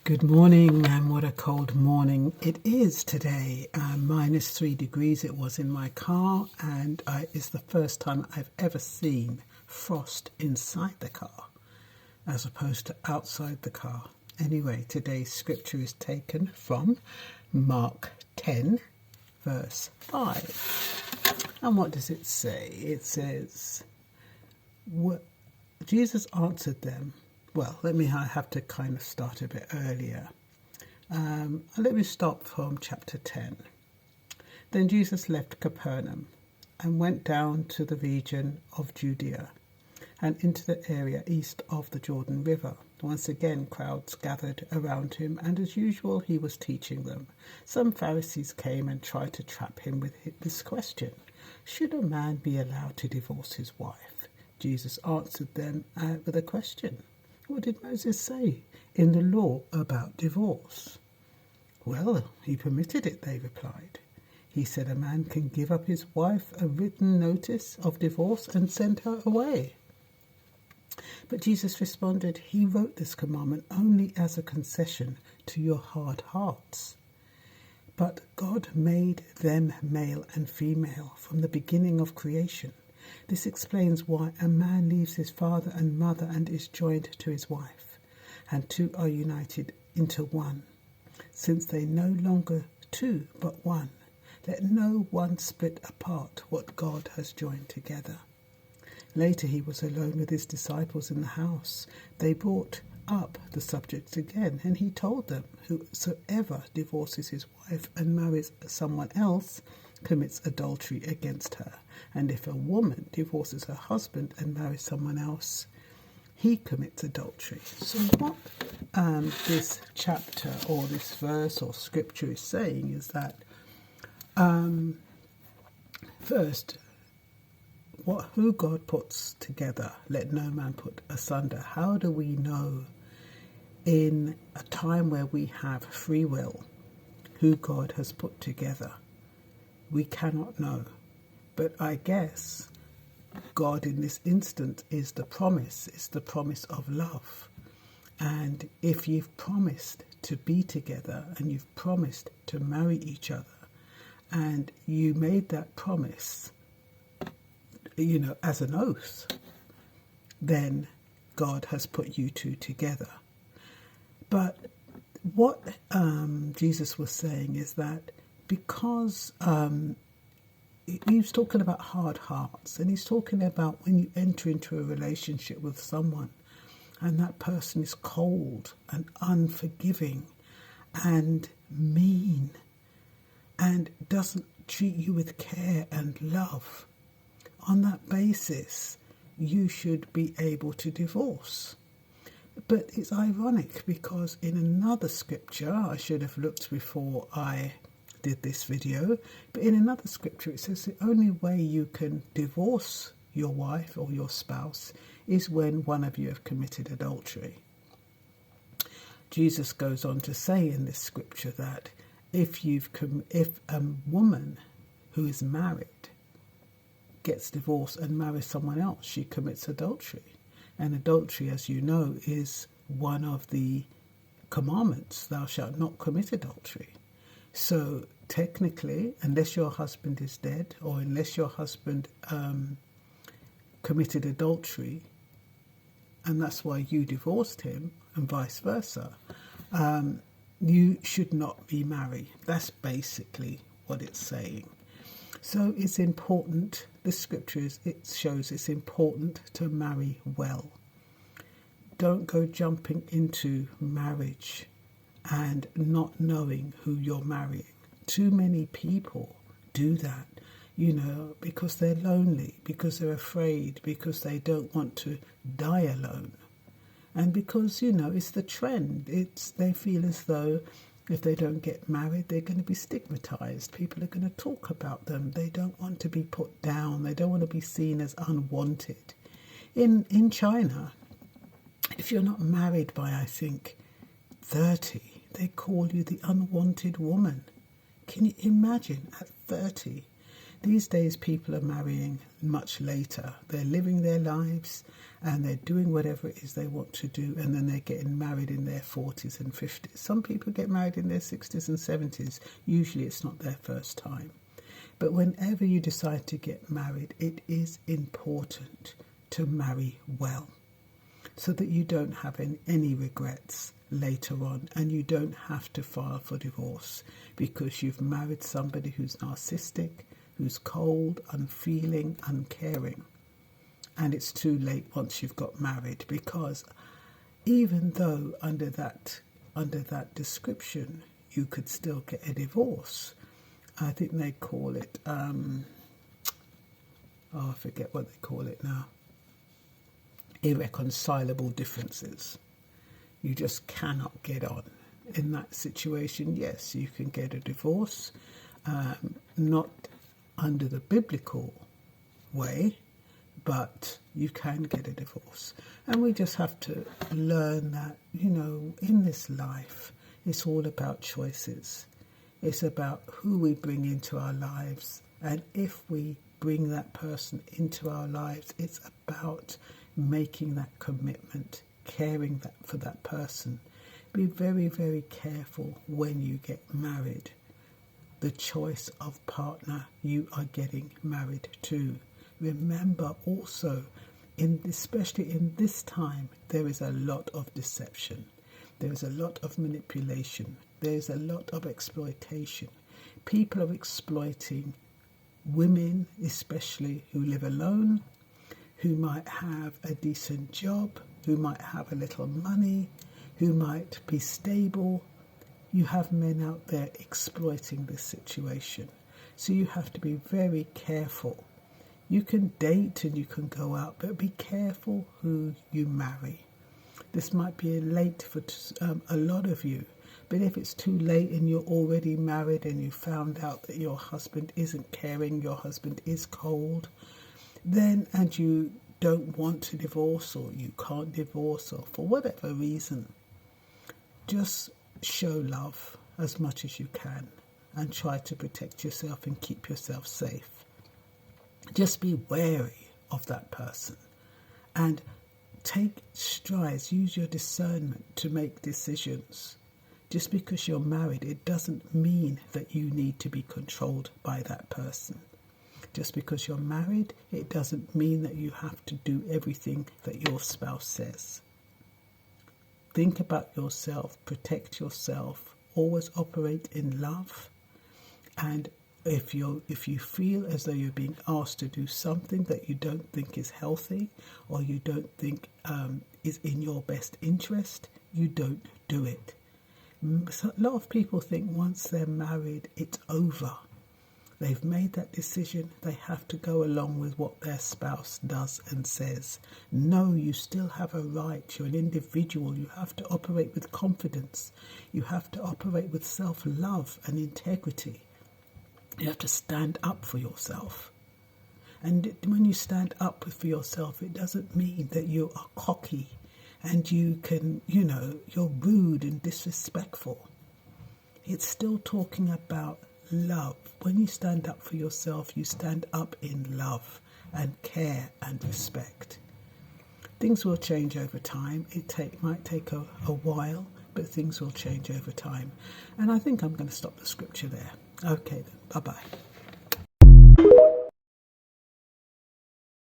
Good morning, and what a cold morning it is today. -3 degrees it was in my car, and it's the first time I've ever seen frost inside the car as opposed to outside the car. Anyway, today's scripture is taken from Mark 10, verse 5. And what does it say? It says, Jesus answered them. Well, I have to kind of start a bit earlier. Let me start from chapter 10. Then Jesus left Capernaum and went down to the region of Judea and into the area east of the Jordan River. Once again, crowds gathered around him, and as usual, he was teaching them. Some Pharisees came and tried to trap him with this question: should a man be allowed to divorce his wife? Jesus answered them with a question. What did Moses say in the law about divorce? Well, he permitted it, they replied. He said a man can give up his wife a written notice of divorce and send her away. But Jesus responded, he wrote this commandment only as a concession to your hard hearts. But God made them male and female from the beginning of creation. This explains why a man leaves his father and mother and is joined to his wife, and two are united into one. Since they no longer two but one, let no one split apart what God has joined together. Later he was alone with his disciples in the house. They brought up the subject again, and he told them, whosoever divorces his wife and marries someone else commits adultery against her. And if a woman divorces her husband and marries someone else, he commits adultery. So what this chapter or this verse or scripture is saying is that first, who God puts together, let no man put asunder. How do we know in a time where we have free will who God has put together? We cannot know. But I guess God in this instance is the promise. It's the promise of love. And if you've promised to be together and you've promised to marry each other, and you made that promise, as an oath, then God has put you two together. But what Jesus was saying is that because he's talking about hard hearts, and he's talking about when you enter into a relationship with someone and that person is cold and unforgiving and mean and doesn't treat you with care and love. On that basis, you should be able to divorce. But it's ironic because in another scripture, I should have looked before I did this video, but in another scripture it says the only way you can divorce your wife or your spouse is when one of you have committed adultery. Jesus goes on to say in this scripture that if a woman who is married gets divorced and marries someone else, she commits adultery. And adultery, as you know, is one of the commandments, thou shalt not commit adultery. So technically, unless your husband is dead or unless your husband committed adultery, and that's why you divorced him and vice versa, you should not be married. That's basically what it's saying. So it's important, the scriptures, it shows it's important to marry well. Don't go jumping into marriage and not knowing who you're marrying. Too many people do that, because they're lonely, because they're afraid, because they don't want to die alone. And because, it's the trend. They feel as though if they don't get married, they're going to be stigmatized. People are going to talk about them. They don't want to be put down. They don't want to be seen as unwanted. In China, if you're not married by, I think, 30, they call you the unwanted woman. Can you imagine at 30? These days people are marrying much later. They're living their lives and they're doing whatever it is they want to do, and then they're getting married in their 40s and 50s. Some people get married in their 60s and 70s. Usually it's not their first time. But whenever you decide to get married, it is important to marry well, so that you don't have any regrets later on, and you don't have to file for divorce because you've married somebody who's narcissistic, who's cold, unfeeling, uncaring. And it's too late once you've got married, because even though under that description you could still get a divorce, I think they call it I forget what they call it now, irreconcilable differences. You just cannot get on. In that situation, yes, you can get a divorce, not under the biblical way, but you can get a divorce. And we just have to learn that, in this life, it's all about choices. It's about who we bring into our lives. And if we bring that person into our lives, it's about making that commitment, caring for that person. Be very, very careful when you get married. The choice of partner you are getting married to. Remember also, especially in this time, there is a lot of deception. There is a lot of manipulation. There is a lot of exploitation. People are exploiting women, especially who live alone, who might have a decent job, who might have a little money, who might be stable. You have men out there exploiting this situation. So you have to be very careful. You can date and you can go out, but be careful who you marry. This might be late for a lot of you, but if it's too late and you're already married and you found out that your husband isn't caring, your husband is cold, and you don't want to divorce, or you can't divorce, or for whatever reason, just show love as much as you can and try to protect yourself and keep yourself safe. Just be wary of that person and take strides, use your discernment to make decisions. Just because you're married, it doesn't mean that you need to be controlled by that person. Just because you're married, it doesn't mean that you have to do everything that your spouse says. Think about yourself, protect yourself, always operate in love. And if you feel as though you're being asked to do something that you don't think is healthy, or you don't think is in your best interest, you don't do it. So a lot of people think once they're married, it's over. They've made that decision. They have to go along with what their spouse does and says. No, you still have a right. You're an individual. You have to operate with confidence. You have to operate with self-love and integrity. You have to stand up for yourself. And when you stand up for yourself, it doesn't mean that you are cocky and you can, you're rude and disrespectful. It's still talking about love. When you stand up for yourself, you stand up in love and care and respect. Things will change over time. It might take a while, but things will change over time. And I think I'm going to stop the scripture there. Okay then, bye-bye.